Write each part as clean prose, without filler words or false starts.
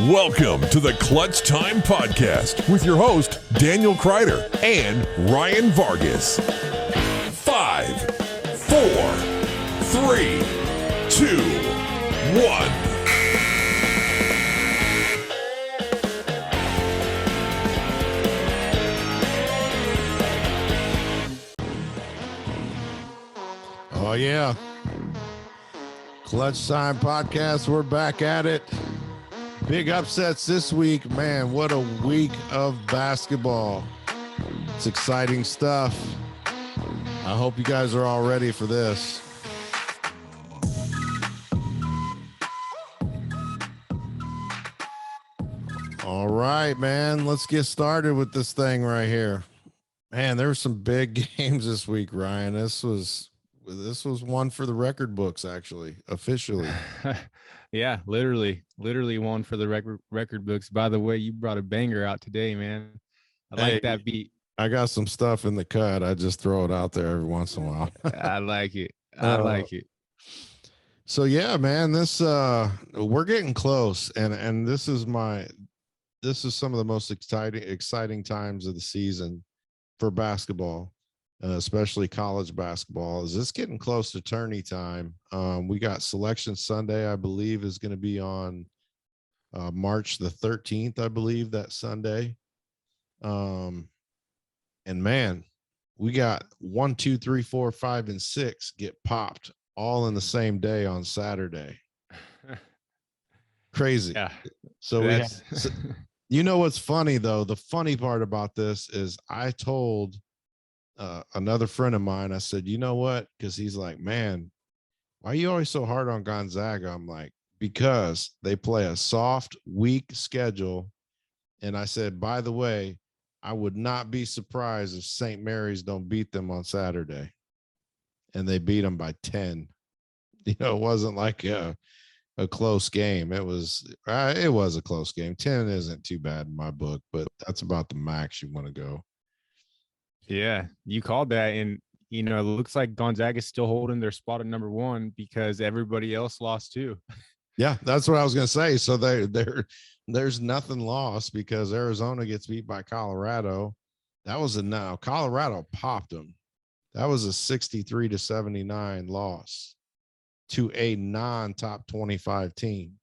Welcome to the Clutch Time Podcast with your host, Daniel Kreider and Ryan Vargas. 5, 4, 3, 2, 1. Oh, yeah. Clutch Time Podcast. We're back at it. Big upsets this week. Man, what a week of basketball. It's exciting stuff. I hope you guys are all ready for this. All right, man. Let's get started with this thing right here. Man, there were some big games this week, Ryan. This was one for the record books, actually, officially. Yeah, literally one for the record books. By the way, you brought a banger out today, man. I like that beat. I got some stuff in the cut. I just throw it out there every once in a while. I like it. I like it. So yeah, man, this we're getting close, and this is some of the most exciting times of the season for basketball. Especially college basketball. Is this getting close to tourney time? We got Selection Sunday, I believe, is going to be on March the 13th, I believe, that Sunday. And man, we got 1, 2, 3, 4, 5, and 6 get popped all in the same day on Saturday. Crazy. Yeah. So you know what's funny though? The funny part about this is I told another friend of mine, I said, you know what? Because he's like, man, why are you always so hard on Gonzaga? I'm like, because they play a soft, weak schedule. And I said, by the way, I would not be surprised if St. Mary's don't beat them on Saturday. And they beat them by 10. You know, it wasn't like a close game. It was a close game. 10 isn't too bad in my book, but that's about the max you want to go. Yeah, you called that, and it looks like Gonzaga's still holding their spot at number 1 because everybody else lost too. Yeah, that's what I was going to say. So there's nothing lost because Arizona gets beat by Colorado. Colorado popped them. That was a 63-79 loss to a non-top 25 team.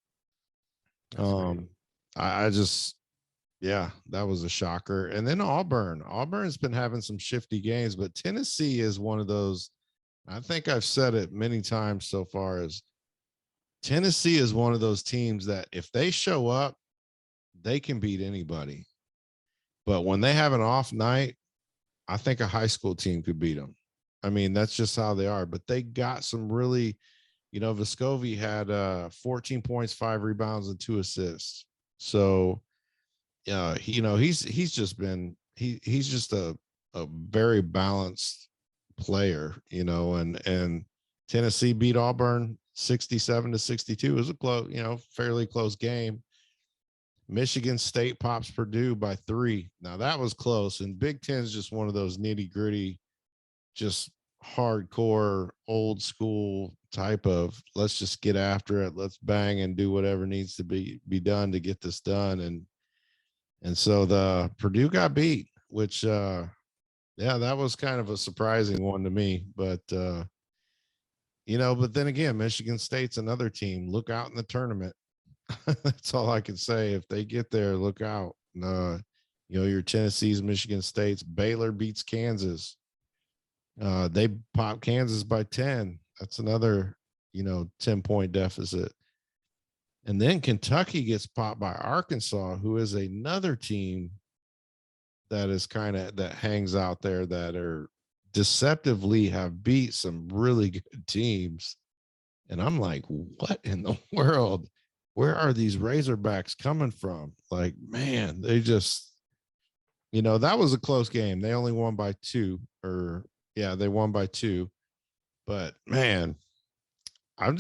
Yeah, that was a shocker. And then Auburn's been having some shifty games, but Tennessee is one of those. I think I've said it many times so far, as Tennessee is one of those teams that if they show up, they can beat anybody. But when they have an off night, I think a high school team could beat them. I mean, that's just how they are. But they got some really, Vescovi had 14 points, 5 rebounds, and 2 assists. So he's just a very balanced player, and Tennessee beat Auburn 67-62. It was a close, fairly close game. Michigan State pops Purdue by 3. Now that was close, and Big Ten is just one of those nitty gritty, just hardcore, old school type of let's just get after it, let's bang and do whatever needs to be done to get this done. And so the Purdue got beat, which, that was kind of a surprising one to me. But, but then again, Michigan State's another team. Look out in the tournament. That's all I can say. If they get there, look out. Your Tennessee's, Michigan State's. Baylor beats Kansas. They pop Kansas by 10. That's another, 10-point deficit. And then Kentucky gets popped by Arkansas, who is another team that is that hangs out there, that are deceptively have beat some really good teams. And I'm like, what in the world? Where are these Razorbacks coming from? Like, man, they just, that was a close game. They only won by 2, they won by 2. But man, I'm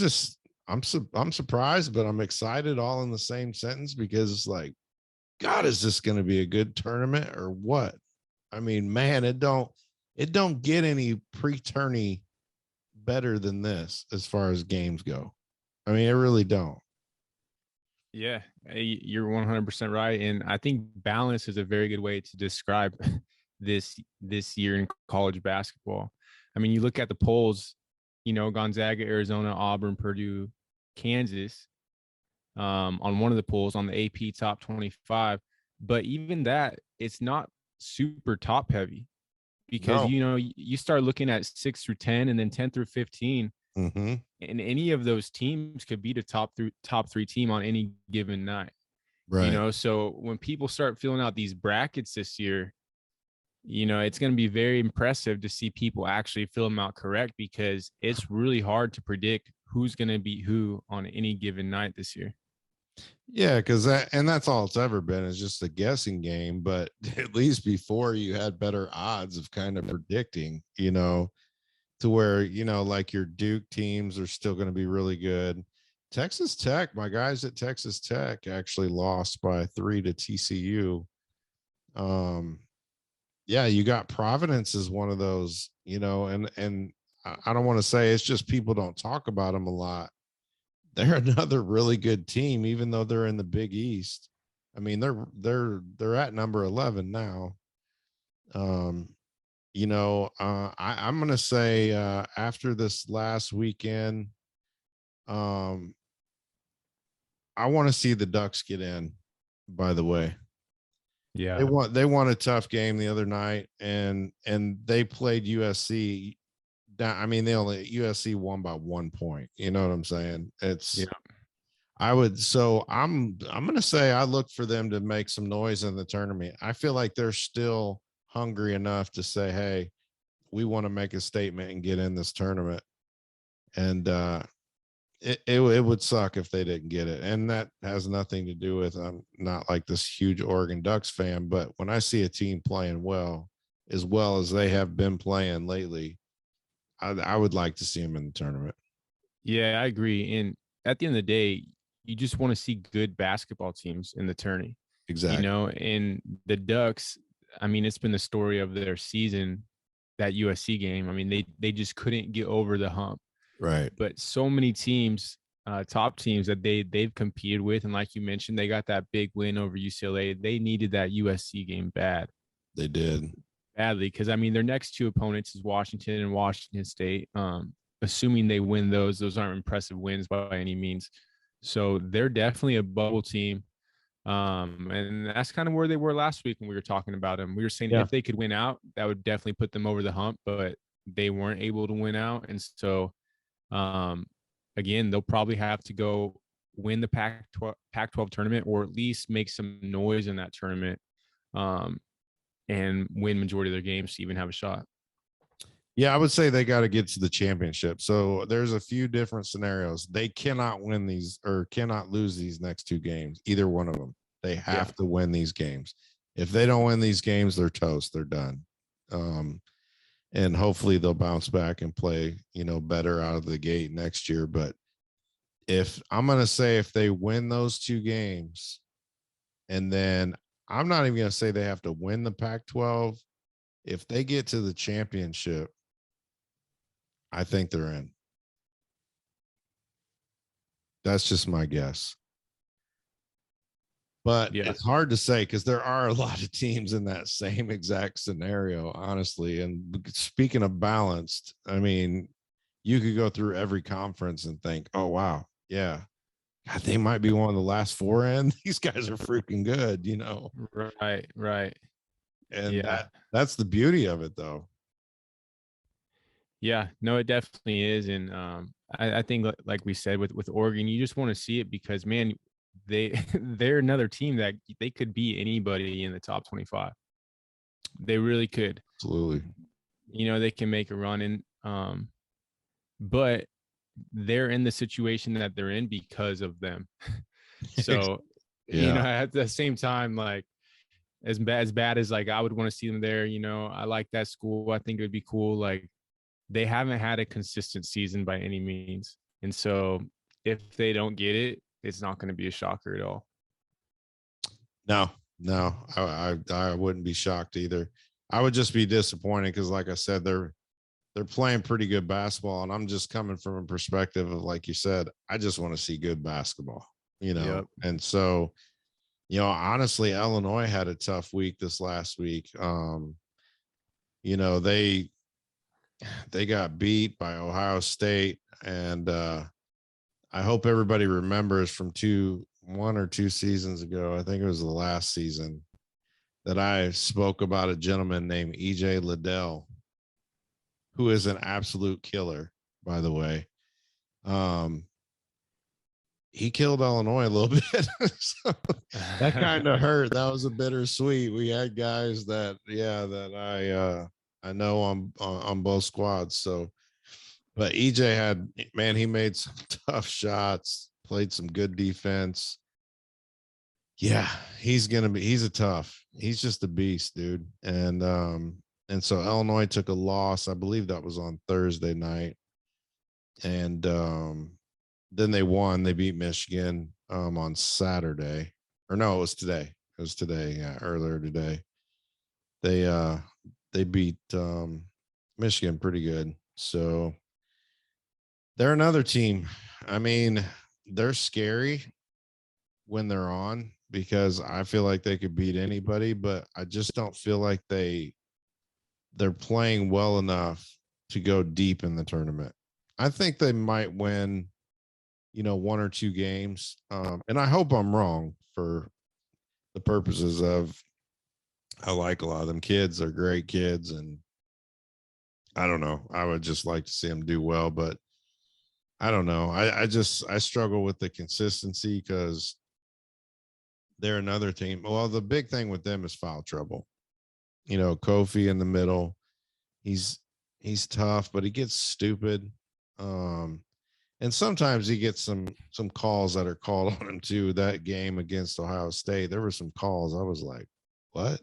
surprised, but I'm excited all in the same sentence, because it's like, God, is this going to be a good tournament or what? I mean, man, it don't get any pre-tourney better than this as far as games go. I mean, it really don't. Yeah, you're 100% right, and I think balance is a very good way to describe this year in college basketball. I mean, you look at the polls, Gonzaga, Arizona, Auburn, Purdue, Kansas, on one of the polls on the AP top 25, but even that, it's not super top heavy because No. you start looking at 6 through 10 and then 10 through 15, Mm-hmm. and any of those teams could beat a top three team on any given night. Right. So when people start filling out these brackets this year, it's going to be very impressive to see people actually fill them out correct, because it's really hard to predict who's going to beat who on any given night this year. Yeah, because that's all it's ever been, is just a guessing game. But at least before, you had better odds of kind of predicting, to where, like your Duke teams are still going to be really good. Texas Tech, my guys at Texas Tech actually lost by 3 to TCU. Yeah, you got Providence as one of those, and I don't want to say, it's just people don't talk about them a lot. They're another really good team, even though they're in the Big East. I mean, they're at number 11 now. I'm gonna say after this last weekend, I want to see the Ducks get in. By the way, Yeah. they won a tough game the other night, and they played USC. I mean, USC won by 1 point. You know what I'm saying? It's I'm gonna say I look for them to make some noise in the tournament. I feel like they're still hungry enough to say, hey, we want to make a statement and get in this tournament. And it would suck if they didn't get it. And that has nothing to do with, I'm not like this huge Oregon Ducks fan, but when I see a team playing well as they have been playing lately, I would like to see them in the tournament. Yeah, I agree. And at the end of the day, you just want to see good basketball teams in the tourney. Exactly. And the Ducks, I mean, it's been the story of their season, that USC game. I mean, they just couldn't get over the hump. Right. But so many teams, top teams that they've competed with, and like you mentioned, they got that big win over UCLA. They needed that USC game bad. They did. Badly, because I mean, their next two opponents is Washington and Washington State. Assuming they win those aren't impressive wins by any means. So they're definitely a bubble team. And that's kind of where they were last week when we were talking about them. We were saying if they could win out, that would definitely put them over the hump, but they weren't able to win out. And so, again, they'll probably have to go win the Pac-12 tournament, or at least make some noise in that tournament, and win majority of their games to even have a shot. Yeah, I would say they got to get to the championship. So there's a few different scenarios. They cannot win these, or cannot lose these next 2 games, either one of them. They have to win these games. If they don't win these games, they're toast. They're done. And hopefully they'll bounce back and play, better out of the gate next year. But I'm going to say, if they win those 2 games, and then I'm not even going to say they have to win the Pac-12. If they get to the championship, I think they're in. That's just my guess. But it's hard to say, because there are a lot of teams in that same exact scenario, honestly. And speaking of balanced, I mean, you could go through every conference and think, oh, wow, yeah, God, they might be one of the last 4 in. These guys are freaking good, Right. And that's the beauty of it, though. Yeah, no, it definitely is. And I think, like we said, with Oregon, you just want to see it, because, man, they're another team that they could beat anybody in the top 25. They really could. Absolutely. They can make a run in, but they're in the situation that they're in because of them. So, at the same time, like, as bad as like I would want to see them there, I like that school. I think it would be cool. Like, they haven't had a consistent season by any means. And so if they don't get it, it's not going to be a shocker at all. No, I wouldn't be shocked either. I would just be disappointed, because, like I said, they're playing pretty good basketball. And I'm just coming from a perspective of, like you said, I just want to see good basketball. you know. Yep. And so, honestly, Illinois had a tough week this last week. You know, they got beat by Ohio State, and I hope everybody remembers from 1 or 2 seasons ago, I think it was the last season, that I spoke about a gentleman named EJ Liddell, who is an absolute killer, by the way. He killed Illinois a little bit. So that kind of hurt. That was a bittersweet. We had guys that I know on both squads. So, but EJ he made some tough shots, played some good defense. Yeah, he's a tough. He's just a beast, dude. And so Illinois took a loss. I believe that was on Thursday night. And then they won. They beat Michigan on Saturday. Or no, it was today. It was today. Yeah, earlier today. They beat Michigan pretty good. So they're another team. I mean, they're scary when they're on, because I feel like they could beat anybody, but I just don't feel like they're playing well enough to go deep in the tournament. I think they might win, 1 or 2 games. And I hope I'm wrong for the purposes of, I like a lot of them kids. They're great kids. And I don't know. I would just like to see them do well, but I don't know. I struggle with the consistency, because they're another team. Well, the big thing with them is foul trouble. Kofi in the middle, he's tough, but he gets stupid. And sometimes he gets some calls that are called on him too. That game against Ohio State, there were some calls. I was like, what?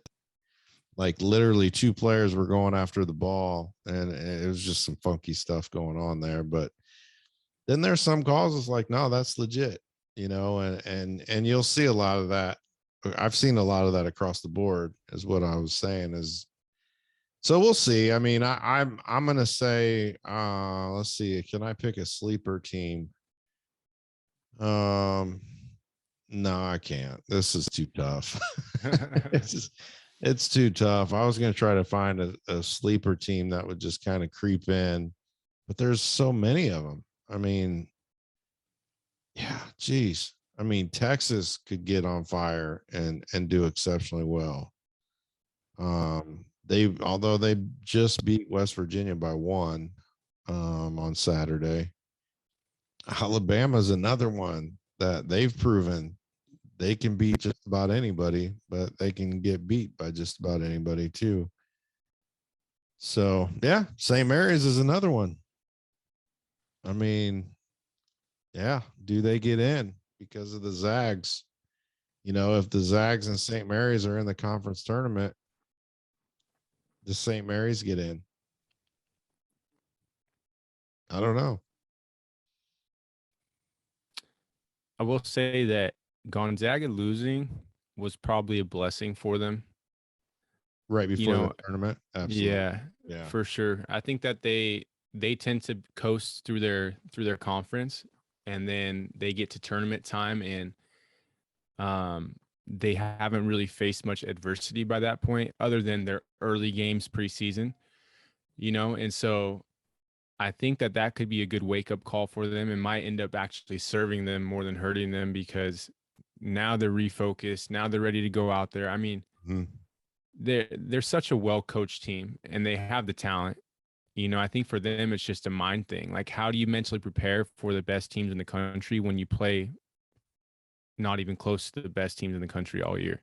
Like literally 2 players were going after the ball, and it was just some funky stuff going on there. But then there's some calls it's like, no, that's legit, and you'll see a lot of that. I've seen a lot of that across the board, is what I was saying. Is so we'll see. I mean, I'm gonna say, let's see, can I pick a sleeper team? No, I can't. This is too tough. It's too tough. I was gonna try to find a sleeper team that would just kind of creep in, but there's so many of them. I mean, yeah, geez. I mean, Texas could get on fire and do exceptionally well. Although they just beat West Virginia by 1 on Saturday. Alabama's another one that they've proven they can beat just about anybody, but they can get beat by just about anybody too. So yeah, St. Mary's is another one. I mean, yeah, do they get in because of the Zags? If the Zags and St. Mary's are in the conference tournament, does St. Mary's get in? I don't know. I will say that Gonzaga losing was probably a blessing for them. Right before the tournament? Absolutely. Yeah, for sure. I think that they tend to coast through their conference, and then they get to tournament time, and they haven't really faced much adversity by that point, other than their early games preseason, and so I think that could be a good wake-up call for them, and might end up actually serving them more than hurting them, because now they're refocused. Now they're ready to go out there. I mean, they're such a well-coached team, and they have the talent. I think for them, it's just a mind thing. Like, how do you mentally prepare for the best teams in the country when you play not even close to the best teams in the country all year?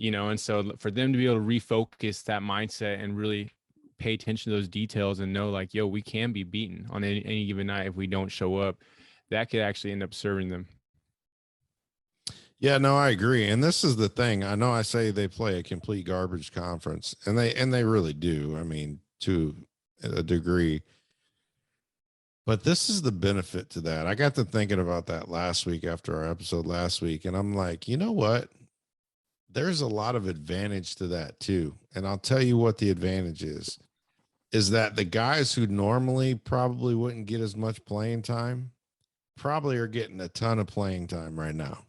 And so for them to be able to refocus that mindset and really pay attention to those details and know, like, yo, we can be beaten on any given night if we don't show up, that could actually end up serving them. Yeah, no, I agree. And this is the thing. I know I say they play a complete garbage conference, and they really do. I mean, to a degree. But this is the benefit to that. I got to thinking about that last week after our episode last week, and I'm like, you know what? There's a lot of advantage to that too. And I'll tell you what the advantage is that the guys who normally probably wouldn't get as much playing time probably are getting a ton of playing time right now.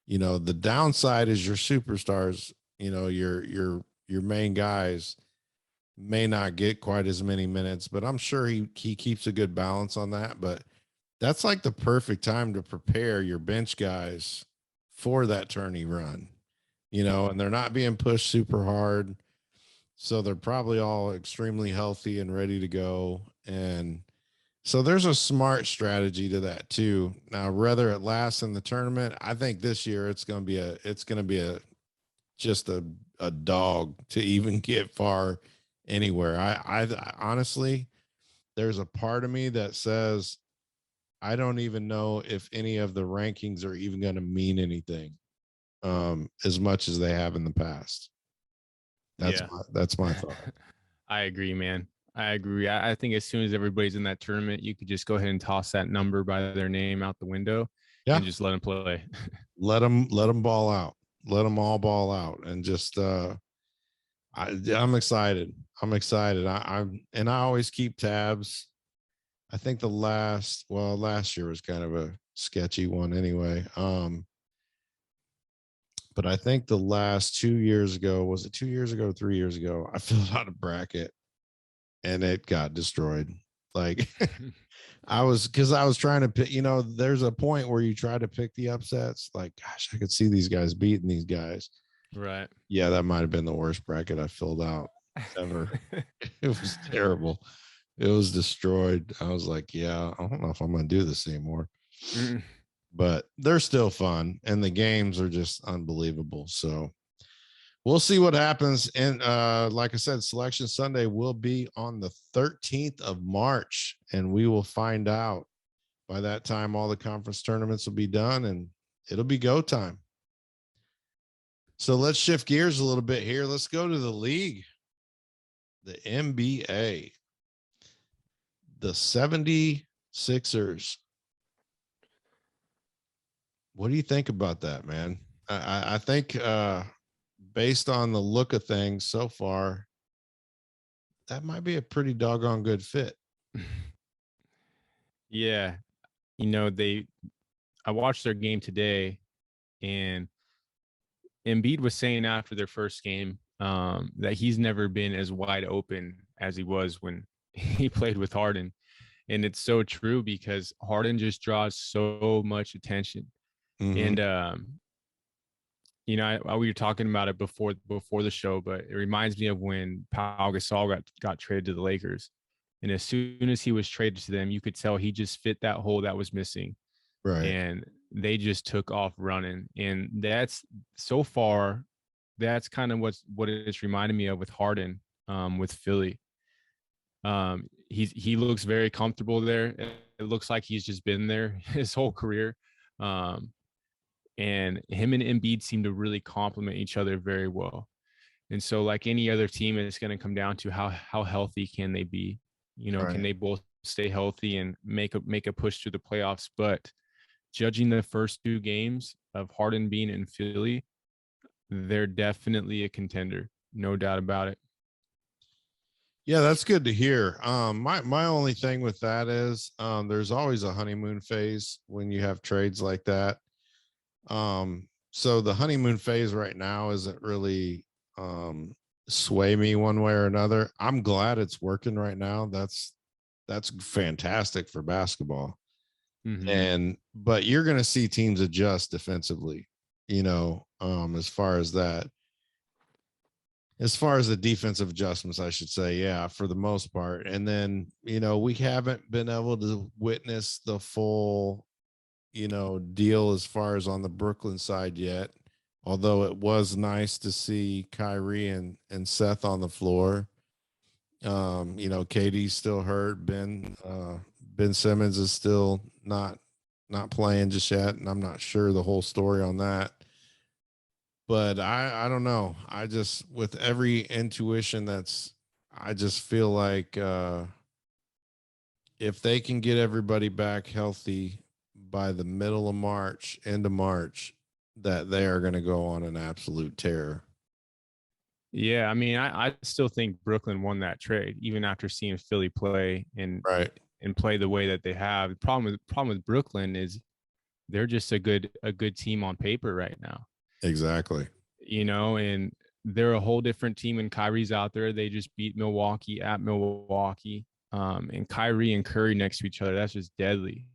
You know, the downside is your superstars, you know, your main guys may not get quite as many minutes, but I'm sure he keeps a good balance on that. But that's like the perfect time to prepare your bench guys for that tourney run, you know, and they're not being pushed super hard. So they're probably all extremely healthy and ready to go. And so there's a smart strategy to that too. Now, whether it lasts in the tournament, I think this year it's going to be a just a dog to even get far anywhere. I honestly, there's a part of me that says I don't even know if any of the rankings are even going to mean anything as much as they have in the past. That's my thought. I agree, man. I agree. I think as soon as everybody's in that tournament, you could just go ahead and toss that number by their name out the window Yeah. and just let them play. let them ball out. Let them all ball out and just I'm excited. I'm excited. I always keep tabs. I think last year was kind of a sketchy one anyway. But I think the last 2 years ago, was it 2 years ago, 3 years ago, I filled out a bracket and it got destroyed. Like I was trying to pick, you know, there's a point where you try to pick the upsets. Like, gosh, I could see these guys beating these guys. Right. Yeah, that might have been the worst bracket I filled out ever. It was terrible. It was destroyed. I was like, yeah, I don't know if I'm going to do this anymore. But they're still fun and the games are just unbelievable. So we'll see what happens. And like I said, Selection Sunday will be on the 13th of March, and we will find out. By that time, all the conference tournaments will be done and it'll be go time. So let's shift gears a little bit here. Let's go to the league, the NBA, the 76ers. What do you think about that, man? I think based on the look of things so far, that might be a pretty doggone good fit. Yeah. You know, I watched their game today, and Embiid was saying after their first game that he's never been as wide open as he was when he played with Harden. And it's so true because Harden just draws so much attention. Mm-hmm. And you know, we were talking about it before the show, but it reminds me of when Pau Gasol got traded to the Lakers. And as soon as he was traded to them, you could tell he just fit that hole that was missing. Right. And they just took off running. And that's so far, that's kind of what it's reminding me of with Harden, with Philly. He looks very comfortable there. It looks like he's just been there his whole career. And him and Embiid seem to really complement each other very well. And so, like any other team, it's going to come down to how healthy can they be? You know, can they both stay healthy and make a push to the playoffs? But judging the first 2 games of Harden being in Philly, they're definitely a contender, no doubt about it. Yeah, that's good to hear. My only thing with that is there's always a honeymoon phase when you have trades like that. So the honeymoon phase right now isn't really sway me one way or another. I'm glad it's working right now. That's fantastic for basketball. Mm-hmm. But you're going to see teams adjust defensively, you know, as far as the defensive adjustments, I should say. Yeah, for the most part. And then, you know, we haven't been able to witness the full, you know, deal as far as on the Brooklyn side yet. Although it was nice to see Kyrie and Seth on the floor. You know, KD's still hurt. Ben Simmons is still not playing just yet, and I'm not sure the whole story on that. But I don't know. I just, with every intuition, I just feel like if they can get everybody back healthy by the middle of March, end of March, that they are going to go on an absolute tear. Yeah, I mean, I still think Brooklyn won that trade, even after seeing Philly play. And right. and play the way that they have. The problem with Brooklyn is they're just a good team on paper right now. Exactly. And they're a whole different team when Kyrie's out there. They just beat Milwaukee at Milwaukee. And Kyrie and Curry next to each other, that's just deadly.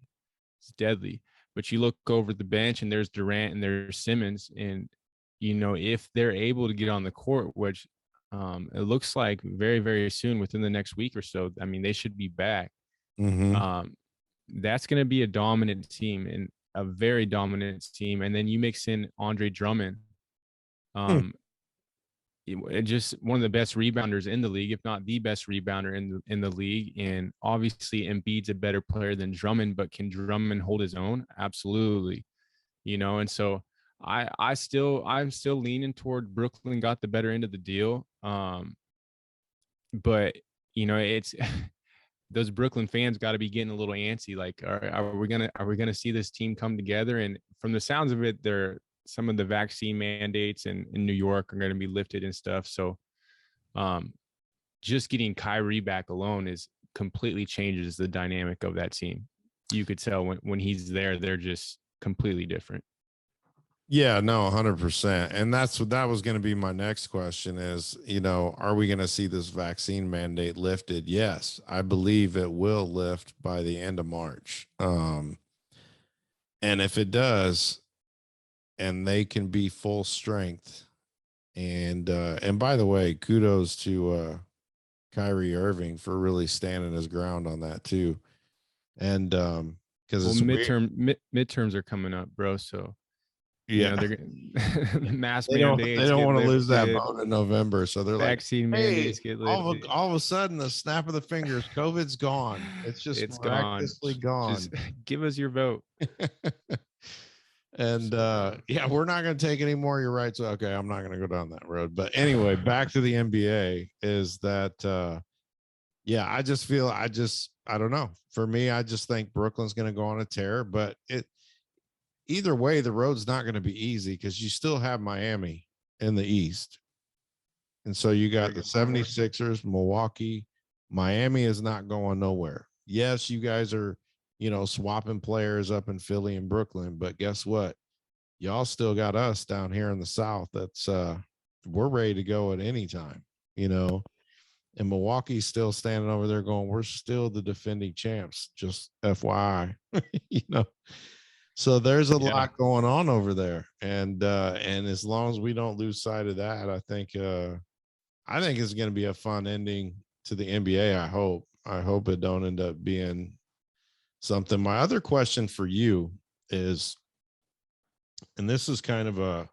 It's deadly. But you look over the bench and there's Durant and there's Simmons. And, if they're able to get on the court, which it looks like very, very soon within the next week or so, I mean, they should be back. Mm-hmm. That's going to be a dominant team and a very dominant team. And then you mix in Andre Drummond. Just one of the best rebounders in the league, if not the best rebounder in the league. And obviously Embiid's a better player than Drummond, but can Drummond hold his own? Absolutely. And so I'm still leaning toward Brooklyn got the better end of the deal. But it's those Brooklyn fans got to be getting a little antsy. Like, are we gonna see this team come together? And from the sounds of it, some of the vaccine mandates in New York are going to be lifted and stuff. So just getting Kyrie back alone completely changes the dynamic of that team. You could tell when he's there, they're just completely different. Yeah, no, 100%. And that was going to be my next question is, are we going to see this vaccine mandate lifted? Yes, I believe it will lift by the end of March. And if it does, and they can be full strength. And by the way, kudos to Kyrie Irving for really standing his ground on that too. And because midterms are coming up, bro. So yeah, they're mask they mandates. They don't want to lose that vote in November, so they're vaccine mandates get lifted. All of a sudden, the snap of the fingers, COVID's gone. It's miraculously gone. Just give us your vote. And we're not going to take any more. You're right. So, okay, I'm not going to go down that road. But anyway, back to the NBA is that, I just feel, I don't know. For me, I just think Brooklyn's going to go on a tear. But either way, the road's not going to be easy because you still have Miami in the East. And so you got the 76ers, Milwaukee. Miami is not going nowhere. Yes, you guys are swapping players up in Philly and Brooklyn, but guess what? Y'all still got us down here in the South. That's we're ready to go at any time, and Milwaukee's still standing over there going, we're still the defending champs, just FYI, so there's a lot going on over there. And as long as we don't lose sight of that, I think it's going to be a fun ending to the NBA. I hope it don't end up being something. My other question for you is, and this is kind of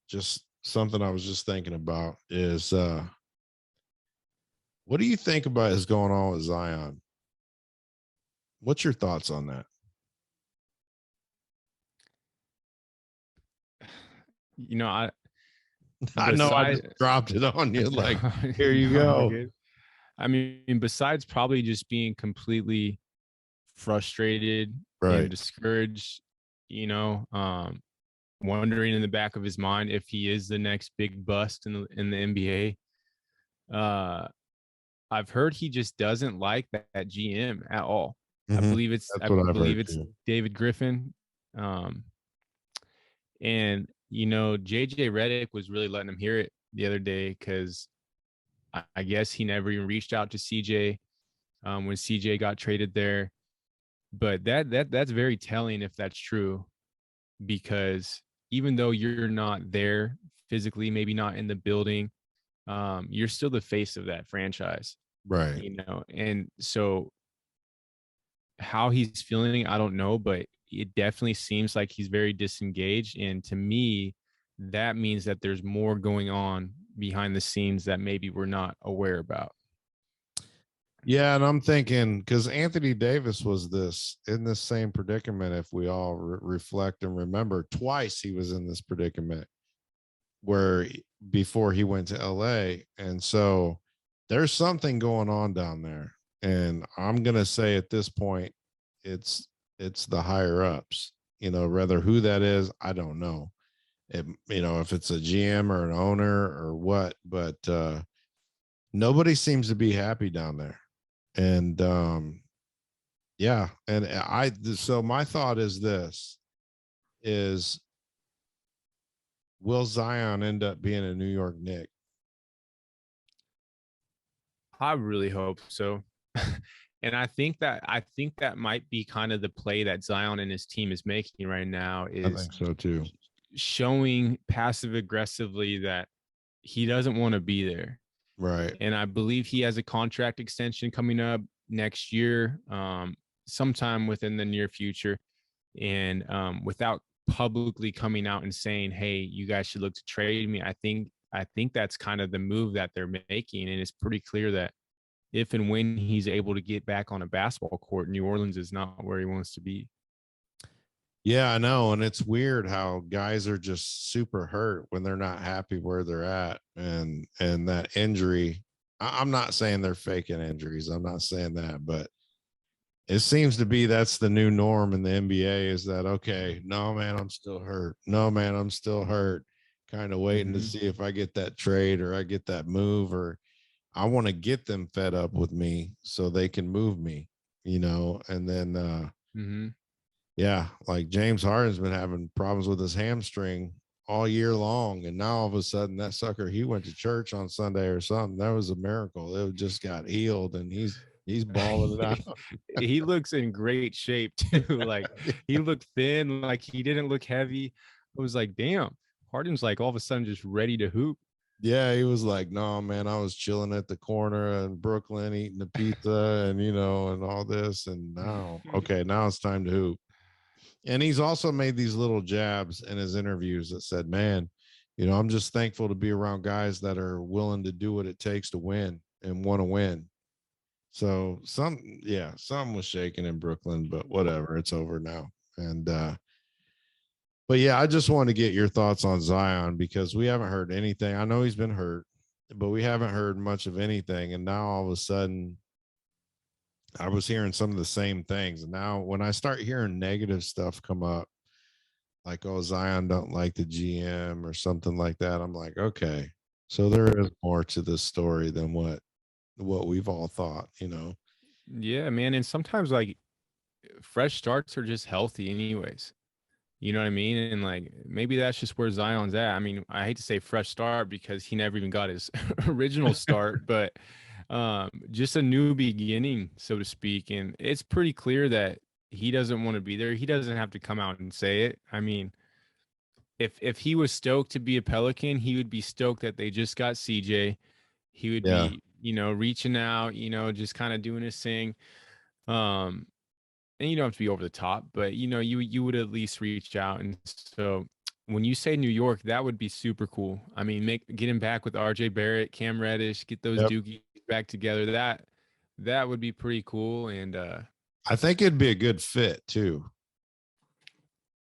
just something I was just thinking about, is what do you think about is going on with Zion? What's your thoughts on that? I know I just dropped it on you. Like, here you go. I mean, besides probably just being completely frustrated, right, and discouraged, wondering in the back of his mind if he is the next big bust in the NBA. I've heard he just doesn't like that GM at all. Mm-hmm. I believe it's David Griffin. And JJ Redick was really letting him hear it the other day because I guess he never even reached out to CJ when CJ got traded there. But that's very telling if that's true, because even though you're not there physically, maybe not in the building, you're still the face of that franchise. Right. And so how he's feeling, I don't know, but it definitely seems like he's very disengaged. And to me, that means that there's more going on behind the scenes that maybe we're not aware about. Yeah, and I'm thinking, because Anthony Davis was in this same predicament, if we all reflect and remember, twice he was in this predicament where before he went to LA. And so there's something going on down there. And I'm going to say at this point, it's the higher ups, rather who that is, I don't know. If it's a GM or an owner or what, but nobody seems to be happy down there. And Yeah. And so my thought is this is, will Zion end up being a New York Knick? I really hope so. And I think that might be kind of the play that Zion and his team is making right now, I is think so too. showing passive aggressively that he doesn't want to be there. Right. And I believe he has a contract extension coming up next year, sometime within the near future. And without publicly coming out and saying, "Hey, you guys should look to trade me," I think that's kind of the move that they're making. And it's pretty clear that if and when he's able to get back on a basketball court, New Orleans is not where he wants to be. Yeah, I know. And it's weird how guys are just super hurt when they're not happy where they're at. And that injury, I'm not saying they're faking injuries. I'm not saying that, but it seems to be that's the new norm in the NBA, is that, okay, no, man, I'm still hurt. No, man, I'm still hurt. Kind of waiting to see if I get that trade or I get that move, or I want to get them fed up with me so they can move me, and then, yeah, like James Harden's been having problems with his hamstring all year long. And now all of a sudden that sucker, he went to church on Sunday or something. That was a miracle. It just got healed and he's balling it out. He looks in great shape too. Like, he looked thin, like he didn't look heavy. I was like, damn, Harden's like all of a sudden just ready to hoop. Yeah, he was like, no, man, I was chilling at the corner in Brooklyn eating the pizza and, and all this. And now, okay, now it's time to hoop. And he's also made these little jabs in his interviews that said, man, I'm just thankful to be around guys that are willing to do what it takes to win and want to win. So something was shaking in Brooklyn, but whatever, it's over now. And but yeah, I just want to get your thoughts on Zion, because we haven't heard anything. I know he's been hurt, but we haven't heard much of anything. And now all of a sudden, I was hearing some of the same things. And now when I start hearing negative stuff come up, like, oh, Zion don't like the GM or something like that, I'm like, okay, so there is more to this story than what we've all thought, Yeah, man. And sometimes, like, fresh starts are just healthy anyways. You know what I mean? And like, maybe that's just where Zion's at. I mean, I hate to say fresh start because he never even got his original start, but just a new beginning, so to speak. And it's pretty clear that he doesn't want to be there. He doesn't have to come out and say it. I mean, if he was stoked to be a Pelican, he would be stoked that they just got CJ. He would be, reaching out, just kind of doing his thing. And you don't have to be over the top, but you would at least reach out. And so when you say New York, that would be super cool. I mean, get him back with RJ Barrett, Cam Reddish, get those Doogies back together. That would be pretty cool. And I think it'd be a good fit too.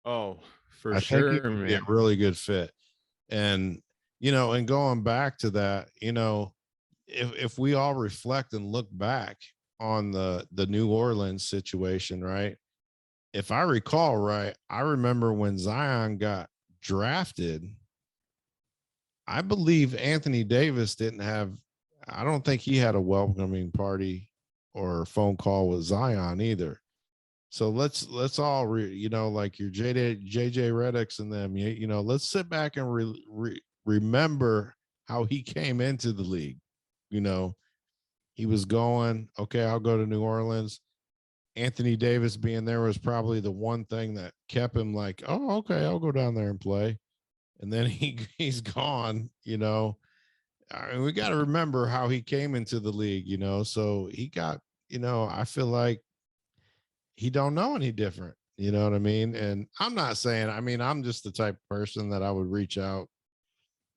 Oh, for sure, man. Be a really good fit. And and going back to that, if we all reflect and look back on the New Orleans situation, right? If I recall right, I remember when Zion got drafted, I believe Anthony Davis I don't think he had a welcoming party or phone call with Zion either. So let's all like your JJ Redick's and them, let's sit back and remember how he came into the league. He was going, okay, I'll go to New Orleans. Anthony Davis being there was probably the one thing that kept him like, oh, okay, I'll go down there and play. And then he's gone, I mean, we got to remember how he came into the league, so he got, I feel like he don't know any different, you know what I mean? And I'm not saying, I mean, I'm just the type of person that I would reach out,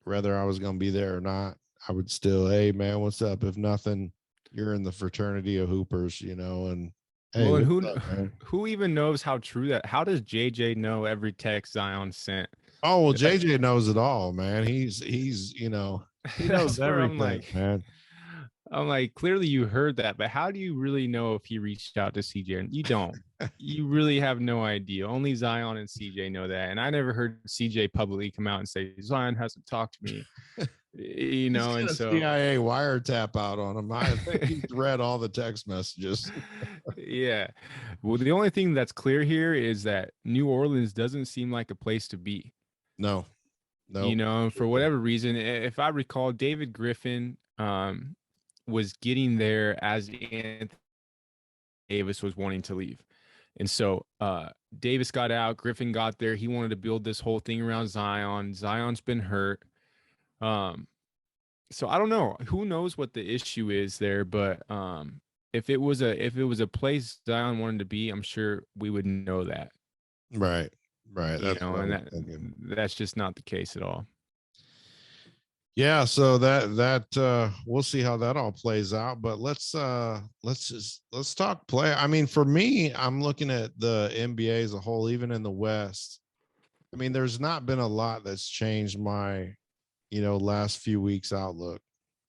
whether I was going to be there or not. I would still, hey man, what's up? If nothing, you're in the fraternity of hoopers, and hey, well, and who even knows how true that? How does JJ know every text Zion sent? Oh well, JJ knows it all, man. He's he knows everything, man. I'm like, clearly you heard that, but how do you really know if he reached out to CJ? You don't. You really have no idea. Only Zion and CJ know that. And I never heard CJ publicly come out and say Zion hasn't talked to me. You He's know, got and a so CIA wiretap out on him. I think he's read all the text messages. yeah. Well, the only thing that's clear here is that New Orleans doesn't seem like a place to be. No, You no. know, and for whatever reason, if I recall, David Griffin was getting there as Anthony Davis was wanting to leave. And so Davis got out, Griffin got there. He wanted to build this whole thing around Zion. Zion's been hurt. So I don't know. Who knows what the issue is there, but if it was a place Zion wanted to be, I'm sure we would know that. Right. You That's know, what I and was thinking. that's just not the case at all. Yeah, so that we'll see how that all plays out, but let's talk play. I mean, for me, I'm looking at the NBA as a whole, even in the West. I mean, there's not been a lot that's changed my, last few weeks outlook.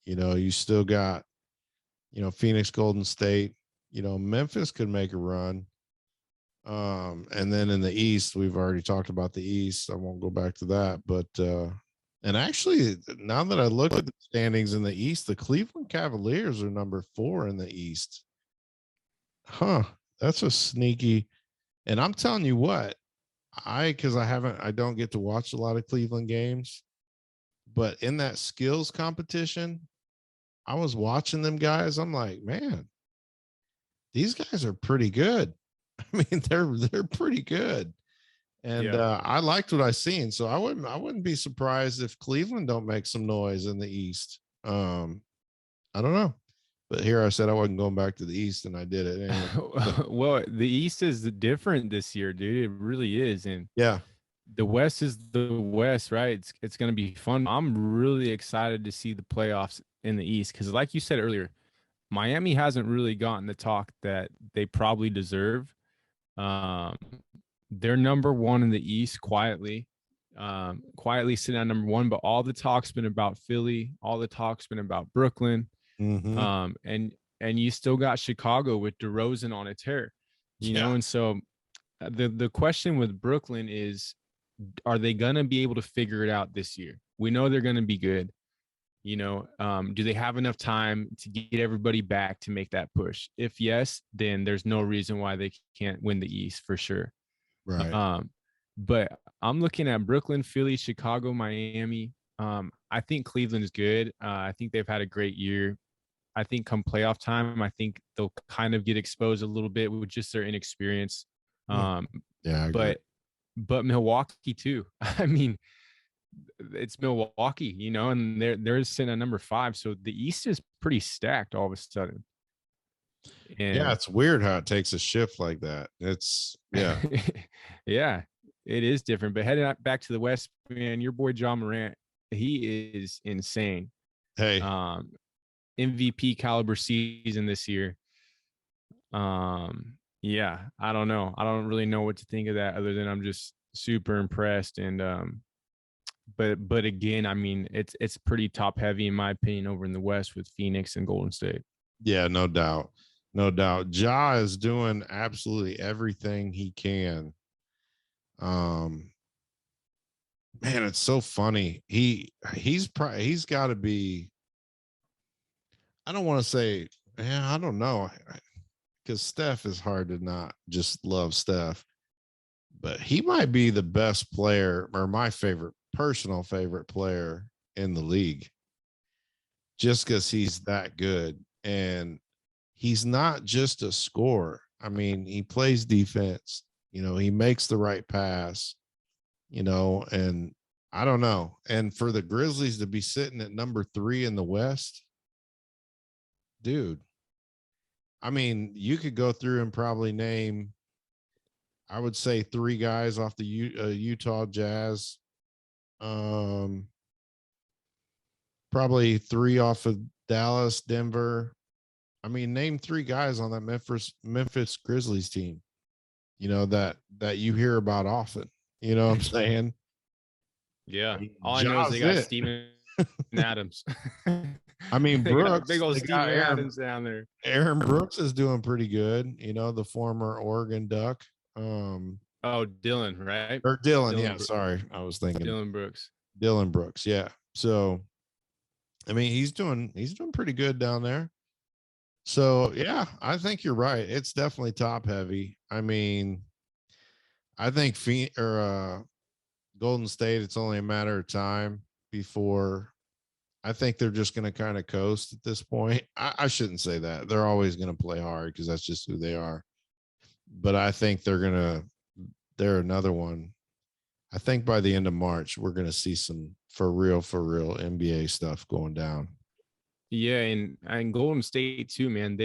You still got, Phoenix, Golden State, Memphis could make a run. And then in the East, we've already talked about the East. I won't go back to that, but and actually, now that I look at the standings in the East, the Cleveland Cavaliers are number 4 in the East. Huh. That's a sneaky. And I'm telling you what, I don't get to watch a lot of Cleveland games, but in that skills competition, I was watching them guys. I'm like, man, these guys are pretty good. I mean, they're pretty good. And I liked what I seen. So I wouldn't be surprised if Cleveland don't make some noise in the East. I don't know. But here I said I wasn't going back to the East, and I did it anyway. Well, the East is different this year, dude. It really is. And Yeah. the West is the West, right? It's going to be fun. I'm really excited to see the playoffs in the East because, like you said earlier, Miami hasn't really gotten the talk that they probably deserve. They're number 1 in the East quietly sitting at number 1, but all the talk's been about Philly. All the talk's been about Brooklyn. Mm-hmm. And you still got Chicago with DeRozan on a tear, you know? And so the question with Brooklyn is, are they going to be able to figure it out this year? We know they're going to be good. Do they have enough time to get everybody back to make that push? If yes, then there's no reason why they can't win the East for sure. Right. But I'm looking at Brooklyn, Philly, Chicago, Miami. I think Cleveland's good. I think they've had a great year. I think come playoff time, I think they'll kind of get exposed a little bit with just their inexperience. Yeah, but Milwaukee too. I mean, it's Milwaukee, and they're sitting at number 5. So the East is pretty stacked all of a sudden. And yeah, it's weird how it takes a shift like that. It's yeah, it is different. But heading back to the West, man, your boy John Morant, he is insane. Hey, MVP caliber season this year. Yeah, I don't know. I don't really know what to think of that other than I'm just super impressed. And but again, I mean, it's pretty top heavy in my opinion over in the West with Phoenix and Golden State. Yeah, no doubt. No doubt. Ja is doing absolutely everything he can. Man, it's so funny. He's got to be, I don't want to say, I don't know, because Steph is hard to not just love Steph, but he might be the best player, or my personal favorite player in the league, just because he's that good. And he's not just a scorer. I mean, he plays defense, he makes the right pass, and I don't know. And for the Grizzlies to be sitting at number 3 in the West, dude, I mean, you could go through and probably name, I would say 3 guys off the Utah Jazz. Probably 3 off of Dallas, Denver. I mean, name 3 guys on that Memphis Grizzlies team, that you hear about often. You know what I'm saying? Yeah. All I know is they got Steven Adams. I mean, Brooks, big old Steven Adams down there. Aaron Brooks is doing pretty good. The former Oregon Duck. Dylan, right? Or Dylan, yeah. Sorry, I was thinking Dylan Brooks. Dylan Brooks, yeah. So, I mean, he's doing pretty good down there. So yeah, I think you're right. It's definitely top heavy. I mean, I think Golden State, it's only a matter of time before I think they're just going to kind of coast at this point. I shouldn't say that. They're always going to play hard because that's just who they are. But I think they're another one. I think by the end of March, we're going to see some for real NBA stuff going down. Yeah, and Golden State too, man.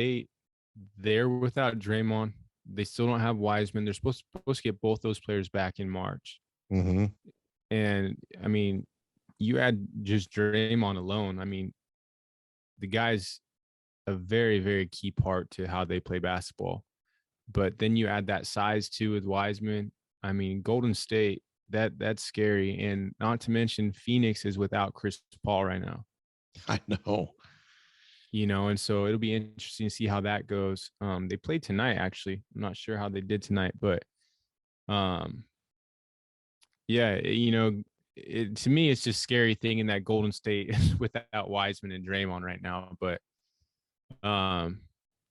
They're without Draymond. They still don't have Wiseman. They're supposed to get both those players back in March. Mm-hmm. And I mean, you add just Draymond alone. I mean, the guy's a very, very key part to how they play basketball. But then you add that size too with Wiseman. I mean, Golden State, that's scary. And not to mention Phoenix is without Chris Paul right now. I know. And so it'll be interesting to see how that goes. They played tonight, actually. I'm not sure how they did tonight, but yeah, to me, it's just scary thing in that Golden State without Wiseman and Draymond right now. But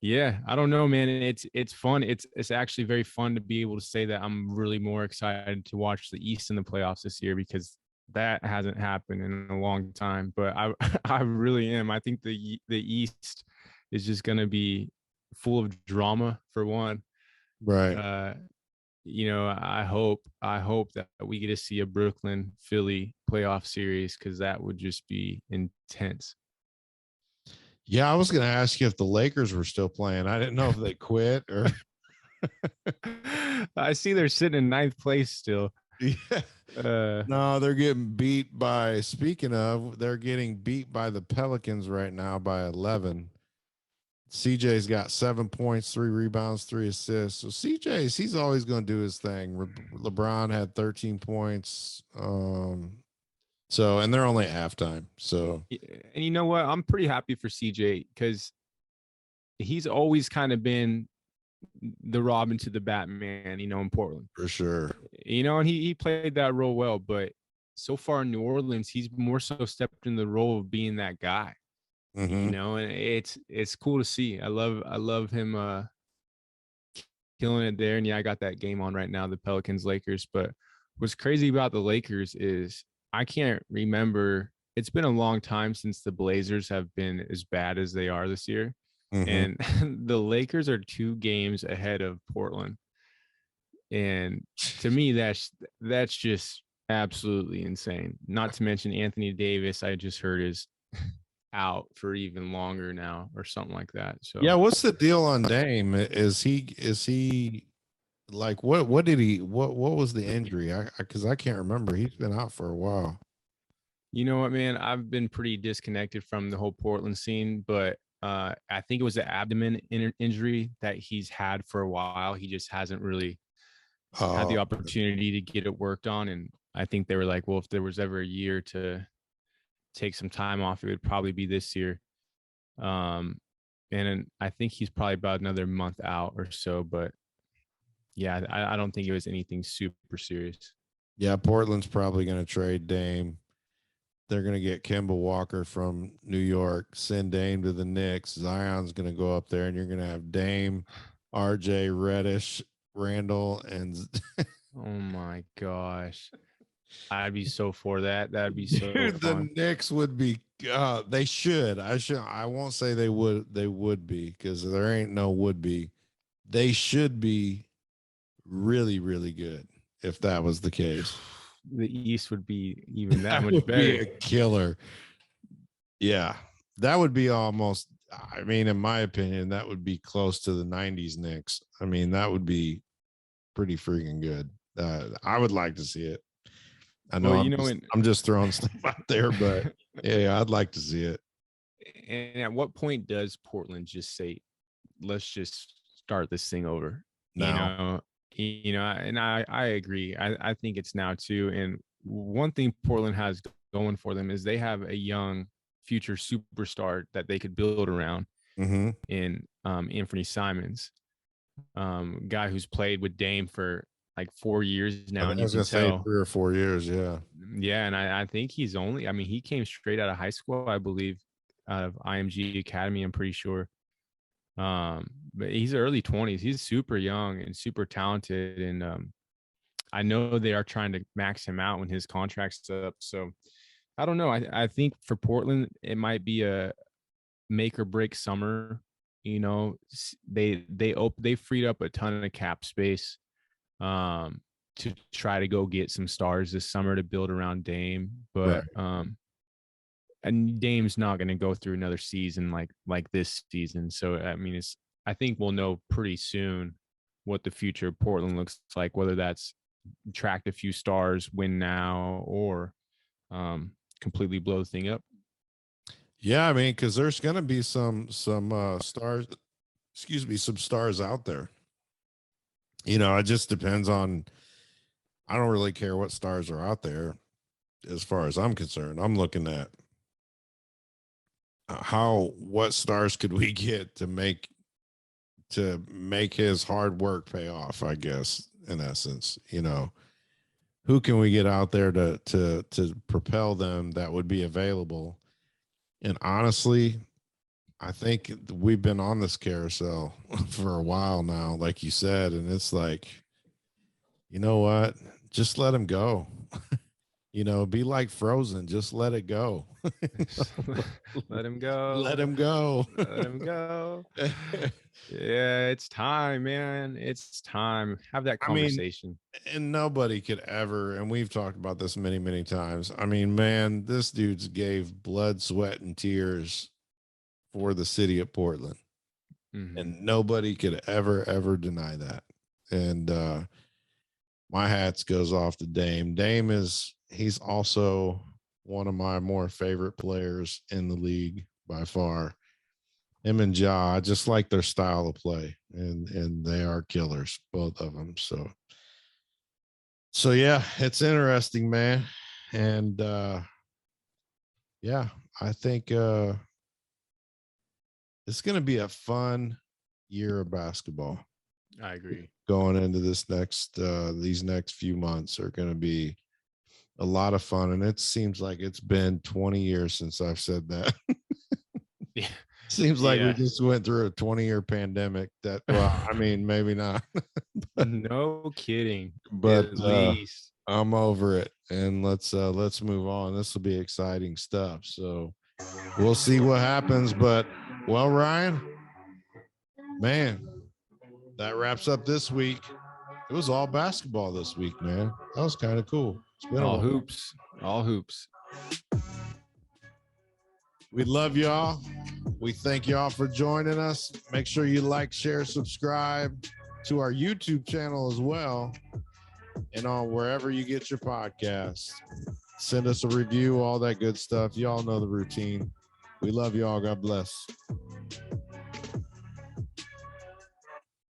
yeah, I don't know, man. It's fun. It's actually very fun to be able to say that I'm really more excited to watch the East in the playoffs this year because that hasn't happened in a long time. But I I really am. I think the East is just going to be full of drama for one. Right. I hope that we get to see a Brooklyn Philly playoff series because that would just be intense. Yeah, I was going to ask you if the Lakers were still playing. I didn't know if they quit or. I see they're sitting in ninth place still. Yeah. No, they're getting beat by. Speaking of, they're getting beat by the Pelicans right now by 11. CJ's got 7 points, 3 rebounds, 3 assists. So he's always going to do his thing. LeBron had 13 points. So, and they're only at halftime. So, and you know what? I'm pretty happy for CJ because he's always kind of been the Robin to the Batman, in Portland. For sure. And he played that role well, but so far in New Orleans, he's more so stepped in the role of being that guy. Mm-hmm. And it's cool to see. I love him killing it there. And yeah, I got that game on right now, the Pelicans Lakers. But what's crazy about the Lakers is I can't remember. It's been a long time since the Blazers have been as bad as they are this year. Mm-hmm. And the Lakers are 2 games ahead of Portland. And to me, that's just absolutely insane. Not to mention Anthony Davis, I just heard is out for even longer now or something like that. So yeah, what's the deal on Dame? Is he like what was the injury? Because I can't remember. He's been out for a while. You know what, man? I've been pretty disconnected from the whole Portland scene, but I think it was the abdomen injury that he's had for a while. He just hasn't really had the opportunity to get it worked on. And I think they were like, well, if there was ever a year to take some time off, it would probably be this year. And I think he's probably about another month out or so. But yeah, I don't think it was anything super serious. Yeah, Portland's probably going to trade Dame. They're going to get Kemba Walker from New York, send Dame to the Knicks. Zion's going to go up there, and you're going to have Dame, RJ, Reddish, Randall, and oh my gosh, I'd be so for that. That'd be so dude, fun. The Knicks would be. They should. I won't say they would. They would be because there ain't no would be. They should be really, really good if that was the case. The East would be even that much better. Be a killer. Yeah, that would be almost. I mean, in my opinion, that would be close to the '90s Knicks. I mean, that would be pretty freaking good. I would like to see it. I know. Well, I'm just throwing stuff out there, but yeah, I'd like to see it. And at what point does Portland just say, "Let's just start this thing over"? Now. And I agree. I think it's now too. And one thing Portland has going for them is they have a young future superstar that they could build around in Anthony Simons, guy who's played with Dame for like 4 years now, I and you was can gonna say tell. 3 or 4 years. Yeah. Yeah, and I think he's only. I mean, he came straight out of high school, I believe, out of IMG Academy. I'm pretty sure. But he's early 20s. He's super young and super talented, and I know they are trying to max him out when his contract's up. So I don't know. I think for Portland, it might be a make or break summer. You know, they freed up a ton of cap space to try to go get some stars this summer to build around Dame. But and Dame's not going to go through another season like this season. So I mean, I think we'll know pretty soon what the future of Portland looks like, whether that's attract a few stars, win now, or completely blow the thing up. Yeah, I mean, because there's going to be some stars, some stars out there. You know, it just depends on. I don't really care what stars are out there, as far as I'm concerned. I'm looking at what stars could we get to make his hard work pay off, I guess, in essence. You know, who can we get out there to propel them that would be available? And honestly, I think we've been on this carousel for a while now, like you said, and it's like, you know what? Just let him go. You know, be like Frozen. Just let it go. Let him go. Let him go. Let him go. Yeah, it's time, man. It's time. Have that conversation. I mean, and nobody could ever, and we've talked about this many, many times. I mean, man, this dude's gave blood, sweat, and tears for the city of Portland. Mm-hmm. And nobody could ever deny that. And my hats goes off to Dame. He's also one of my more favorite players in the league by far. Him and Ja, I just like their style of play, and they are killers, both of them. So yeah, it's interesting, man. And yeah, I think it's going to be a fun year of basketball. I agree. Going into these next few months are going to be a lot of fun. And it seems like it's been 20 years since I've said that. Yeah. Seems like we just went through a 20-year pandemic that, well, I mean, maybe not. No kidding. But at least. I'm over it. And let's move on. This will be exciting stuff. So we'll see what happens. But, well, Ryan, man, that wraps up this week. It was all basketball this week, man. That was kind of cool. It's been all hoops. We love y'all. We thank y'all for joining us. Make sure you like, share, subscribe to our YouTube channel as well, and on wherever you get your podcasts. Send us a review, all that good stuff. Y'all know the routine. We love y'all. God bless.